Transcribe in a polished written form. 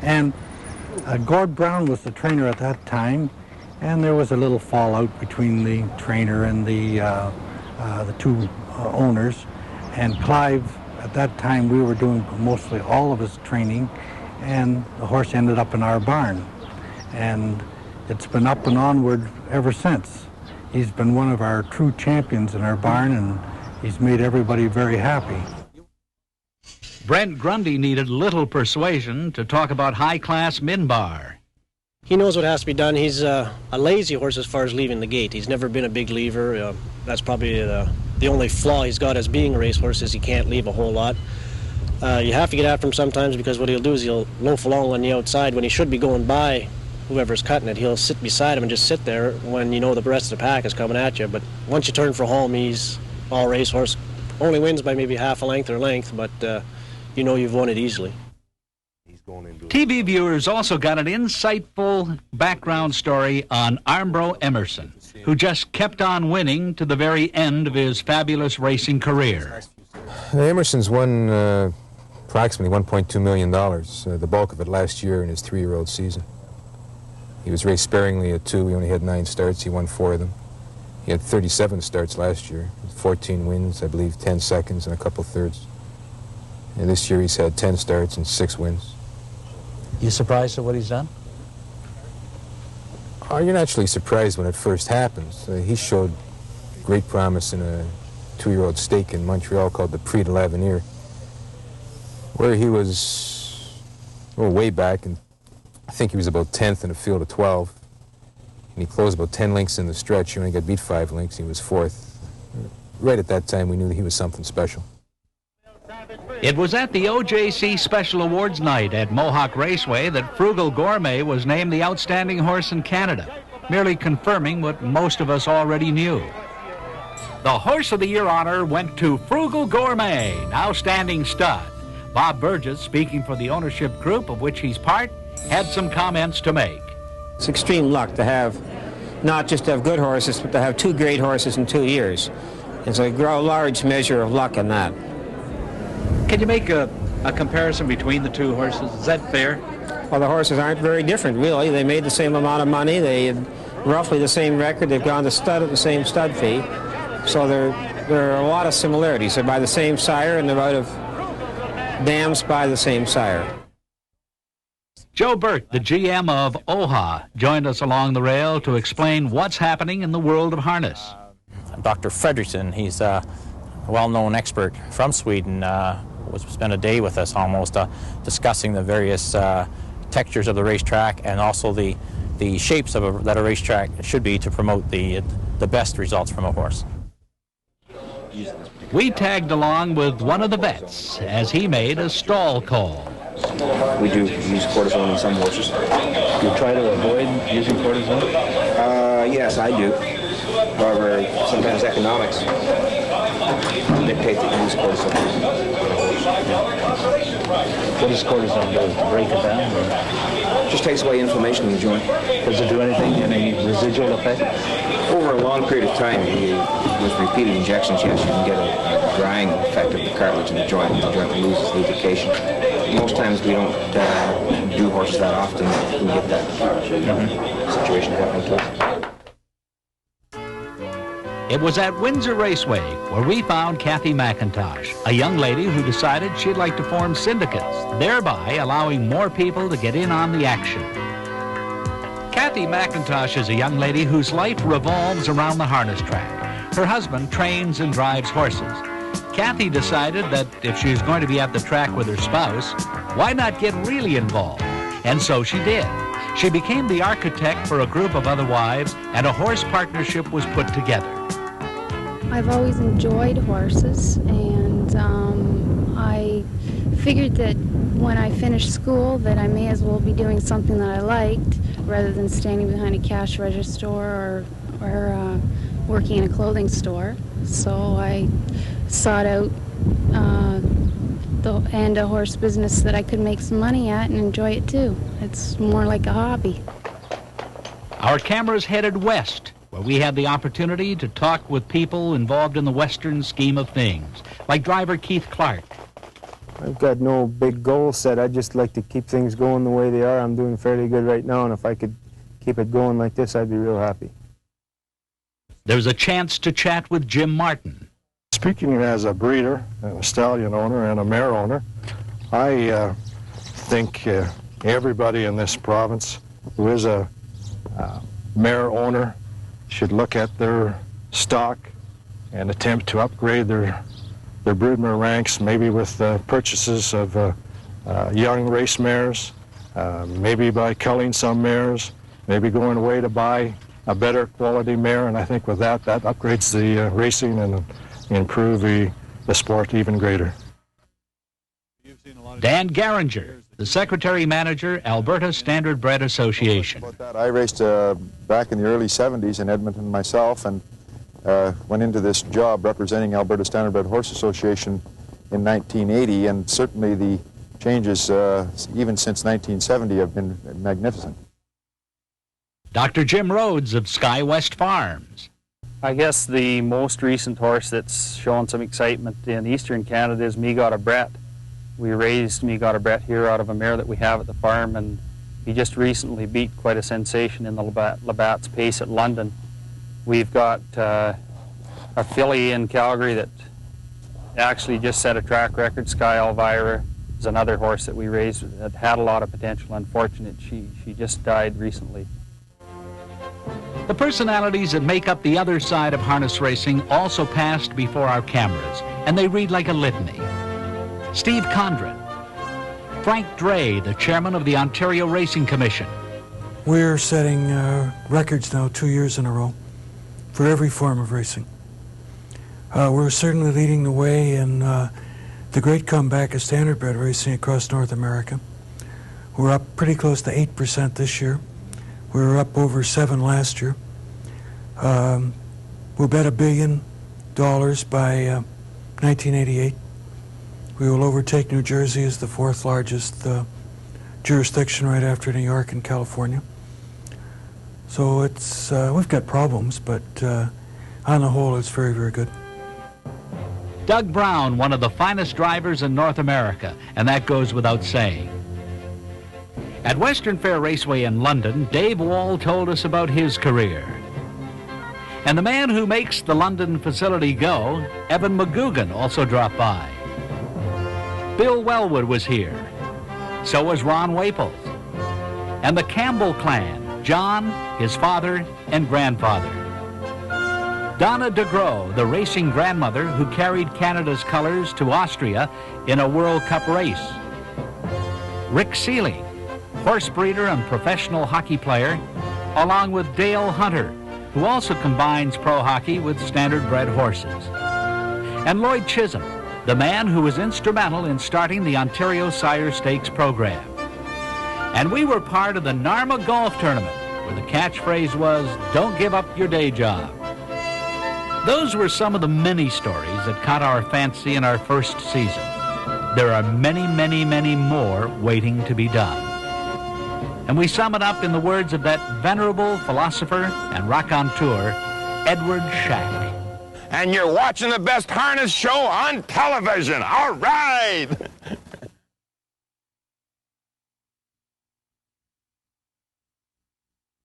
And Gord Brown was the trainer at that time, and there was a little fallout between the trainer and the two owners. And Clive, at that time, we were doing mostly all of his training, and the horse ended up in our barn. And it's been up and onward ever since. He's been one of our true champions in our barn, and he's made everybody very happy. Brent Grundy needed little persuasion to talk about high-class Minbar. He knows what has to be done. He's a lazy horse as far as leaving the gate. He's never been a big lever. That's probably the only flaw he's got as being a racehorse is he can't leave a whole lot. You have to get after him sometimes because what he'll do is he'll loaf along on the outside when he should be going by whoever's cutting it. He'll sit beside him and just sit there when you know the rest of the pack is coming at you. But once you turn for home, he's all racehorse. Only wins by maybe half a length or length, but you know you've won it easily. TV viewers also got an insightful background story on Armbro Emerson, who just kept on winning to the very end of his fabulous racing career. Emerson's won approximately $1.2 million, the bulk of it last year in his 3-year-old season. He was raced sparingly at 2. He only had 9 starts. He won 4 of them. He had 37 starts last year, 14 wins, I believe 10 seconds and a couple thirds. And this year he's had 10 starts and 6 wins. You surprised at what he's done? Oh, you're naturally surprised when it first happens. He showed great promise in a 2-year-old stake in Montreal called the Prix de l'Avenir, where he was way back, and I think he was about 10th in a field of 12. And he closed about 10 lengths in the stretch. He only got beat 5 lengths. He was 4th. Right at that time, we knew that he was something special. It was at the OJC Special Awards night at Mohawk Raceway that Frugal Gourmet was named the outstanding horse in Canada, merely confirming what most of us already knew. The Horse of the Year honor went to Frugal Gourmet, an outstanding stud. Bob Burgess, speaking for the ownership group of which he's part, had some comments to make. It's extreme luck to have, not just to have good horses, but to have 2 great horses in 2 years. It's a large measure of luck in that. Can you make a comparison between the 2 horses? Is that fair? Well, the horses aren't very different, really. They made the same amount of money. They had roughly the same record. They've gone to stud at the same stud fee. So there are a lot of similarities. They're by the same sire, and they're out of dams by the same sire. Joe Burt, the GM of OHA, joined us along the rail to explain what's happening in the world of harness. Dr. Fredriksson, he's a well-known expert from Sweden, spent a day with us almost discussing the various textures of the racetrack and also the shapes of that a racetrack should be to promote the best results from a horse. We tagged along with one of the vets as he made a stall call. We do use cortisone in some horses. You try to avoid using cortisone? Yes, I do. However, sometimes economics dictate that you use cortisone. What does cortisone do? To break it down? Or? Just takes away inflammation in the joint. Does it do anything, any residual effect? Over a long period of time, with repeated injections, yes, you can get a drying effect of the cartilage in the joint. The joint loses lubrication. Most times we don't do horses that often. We get that situation happening to us. It was at Windsor Raceway where we found Kathy McIntosh, a young lady who decided she'd like to form syndicates, thereby allowing more people to get in on the action. Kathy McIntosh is a young lady whose life revolves around the harness track. Her husband trains and drives horses. Kathy decided that if she was going to be at the track with her spouse, why not get really involved? And so she did. She became the architect for a group of other wives, and a horse partnership was put together. I've always enjoyed horses, and I figured that when I finished school that I may as well be doing something that I liked rather than standing behind a cash register or working in a clothing store. So I sought out a horse business that I could make some money at and enjoy it too. It's more like a hobby. Our cameras headed west, where we had the opportunity to talk with people involved in the Western scheme of things, like driver Keith Clark. I've got no big goal set. I'd just like to keep things going the way they are. I'm doing fairly good right now, and if I could keep it going like this, I'd be real happy. There's a chance to chat with Jim Martin. Speaking as a breeder, and a stallion owner, and a mare owner, I think everybody in this province who is a mare owner should look at their stock and attempt to upgrade their broodmare ranks, maybe with purchases of young race mares, maybe by culling some mares, maybe going away to buy a better quality mare, and I think with that upgrades the racing and improve the sport even greater. Dan Garinger, the Secretary-Manager, Alberta Standardbred Association. I raced back in the early 70s in Edmonton myself, and went into this job representing Alberta Standardbred Horse Association in 1980, and certainly the changes, even since 1970, have been magnificent. Dr. Jim Rhodes of Sky West Farms. I guess the most recent horse that's shown some excitement in Eastern Canada is Me Got a Bret. We raised Me Got a Bret here out of a mare that we have at the farm, and he just recently beat quite a sensation in the Labatt's Pace at London. We've got a filly in Calgary that actually just set a track record. Sky Elvira is another horse that we raised that had a lot of potential. Unfortunately, she just died recently. The personalities that make up the other side of harness racing also passed before our cameras, and they read like a litany. Steve Condren, Frank Dre, the chairman of the Ontario Racing Commission. We're setting records now 2 years in a row for every form of racing. We're certainly leading the way in the great comeback of standardbred racing across North America. We're up pretty close to 8% this year. We were up over 7 last year. We'll bet $1 billion by 1988. We will overtake New Jersey as the 4th largest jurisdiction right after New York and California. So it's we've got problems, but on the whole, it's very, very good. Doug Brown, one of the finest drivers in North America, and that goes without saying. At Western Fair Raceway in London, Dave Wall told us about his career. And the man who makes the London facility go, Evan McGugan, also dropped by. Bill Wellwood was here. So was Ron Waples. And the Campbell clan, John, his father, and grandfather. Donna DeGros, the racing grandmother who carried Canada's colors to Austria in a World Cup race. Rick Seeley, horse breeder and professional hockey player, along with Dale Hunter, who also combines pro hockey with standardbred horses. And Lloyd Chisholm, the man who was instrumental in starting the Ontario Sire Stakes program. And we were part of the Narma Golf Tournament, where the catchphrase was, "Don't give up your day job." Those were some of the many stories that caught our fancy in our first season. There are many, many, many more waiting to be done. And we sum it up in the words of that venerable philosopher and raconteur, Edward Shack. And you're watching the best harness show on television. All right!